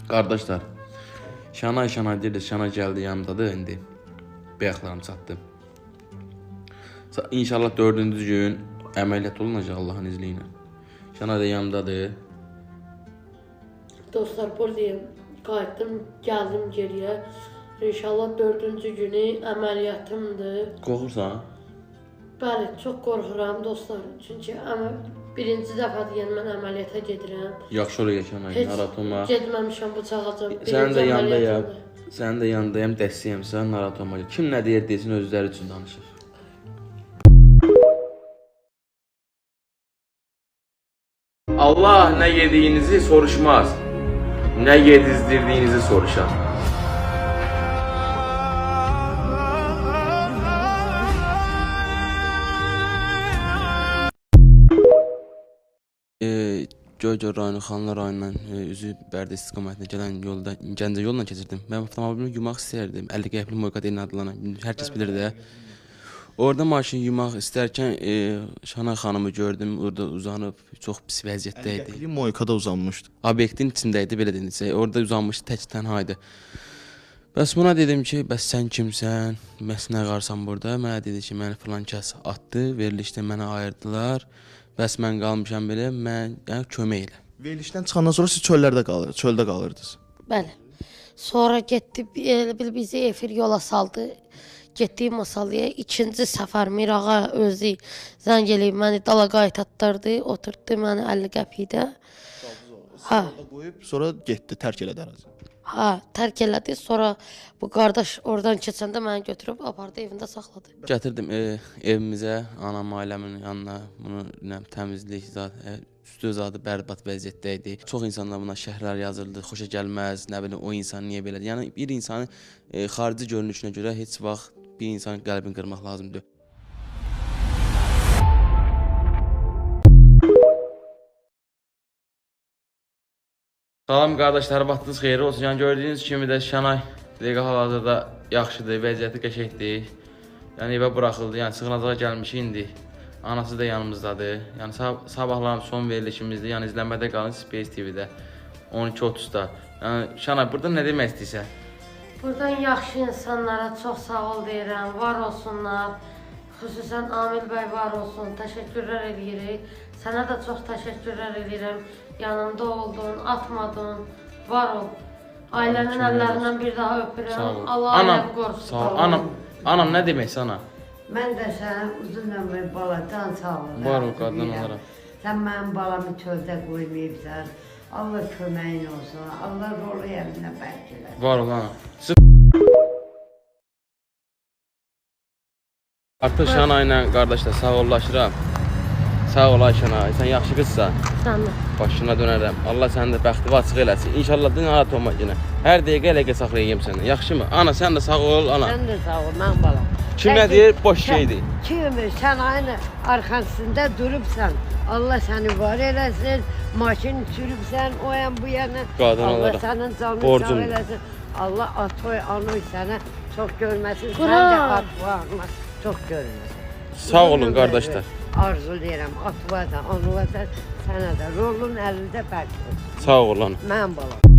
Qardaşlar, Şanay deyirdi, Şanay gəldi yanımdadır indi. Bəyəklərim çatdı. İnşallah 4-cü gün əməliyyat olunacaq Allahın izni ilə. Şanay da yanımdadır. Dostlar, buradayım. Qayıtdım, gəldim geriyə. İnşallah 4-cü günü əməliyyatımdır. Qorxursan? Bəli, çox qorxuram dostlar. Çünki birinci dəfədir yəni mən əməliyyata gedirəm. Yaxşı olacaq Şanay, narahat olma. Heç getməmişəm bu çağaca. Sənin də yanındayım. Sənin də yanındayım, dəstəyimsən, narahat olma. Kim nə deyir desin, özləri üçün danışır. Allah nə yediyinizi soruşmaz. Nə yedizdirdiyinizi soruşar. Göycə rayonu, Xanlar rayonundan üzü Bərdə istiqamətinə gələn yolda, Gəncə yolla keçirdim. Mən avtomobilimi yumaq istəyirdim. 50 qəpli Moyka deyilən adlanan, hər kəs bilir də. Orada maşın yumaq istərkən Şanay xanımı gördüm, orada uzanıb, çox pis vəziyyətdə idi. 50 qəpli Moykada uzanmışdı. Obyektin içində idi, belə deyilsə. Orada uzanmışdı, tək tənha idi. Bəs buna dedim ki, bəs sən kimsən? Bəs nə qarsan burada? Mənə dedi ki, məni filan kəs atdı, verilişdə mənə ayırdılar. Bəs mən qalmışam belə, yəni kömək elə. Verilişdən çıxandan sonra siz çöldə qalırdınız. Bəli. Sonra getdi, bizi efir yola saldı. Getdik Masallıya. İkinci səfər Mirağa özü zəng eləyib məni dala qayıtdırdı, oturtdu məni 50 qəpikdə. Ha. Qoyub, sonra getdi, tərk elədi ərazi. Ha, tərk elədi. Sonra bu qardaş oradan keçəndə məni götürüb apardı, evində saxladı. Gətirdim evimizə, anam, ailəmin yanına. Bunu təmizlik zat, üstü zadı bərbad vəziyyətdə idi. Çox insanlar buna şərhlər yazırdı, xoşa gəlməz, nə bilim o insan niyə belədir. Yəni bir insanın xarici görünüşünə görə heç vaxt bir insanın qəlbini qırmaq lazımdır. Salam qardaşlar, vaxtınız xeyirli olsun. Yəni gördüyünüz kimi də Şanay dəqiqə hal-hazırda yaxşıdır, vəziyyəti qəşəngdir. Yəni evə buraxıldı, yəni sığınacağa gəlmiş indi. Anası da yanımızdadır. Yəni sabahlarım son verilişimizdir. Yəni izləmədə qalın Space TV-də 12:30-da. Yəni Şanay, burada nə demək istəyirsən? Buradan yaxşı insanlara çox sağ ol deyirəm, var olsunlar. Xüsusən Amil bəy var olsun, təşəkkürlər edirik. Sənə də çox təşəkkürlər edirəm. Yanımda oldun, atmadın, var ol. Ailənin əllərindən bir daha öpürəm. Allah ailəmi qorusun. Sağ ol. Anam nə demək sana? Mən də sənə uzun ömür balacan sağlıq. Var ol, qadın olaram. Sən mənim balamı çöldə qoymayıbsan. Allah köməyin olsun. Allah rolu yerinə bərk eləsin. Var ol ana. Artıq Şanayla qardaşlar sağollaşıram. Sağ ol Ayşana, sən yaxşı qızsan. Sən də. Başına dönərəm. Allah sənin də bəxti açıq eləsin. İnşallah da narahat olma yenə. Hər dəqiqə əlaqə saxlayacağam səndən. Yaxşımı? Ana sən də sağ ol, ana. Sən də sağ ol, mən balam. Kim nə deyir? Boş şeydir. Kim sən aynı arxasında durubsan. Allah səni var eləsin. Maşın sürübsən o yan bu yana. Qadın Allah olaraq sənin canını borcum. sağ eləsin. Allah atoy anoy sənə çox görməsin. Sən Qurban. də atma çox görməsin. Sağ olun qardaşlar. Arzulayıram, atva da, anva da, sənə də rolun əlində bərk olsun. Sağ olun. Mən balam.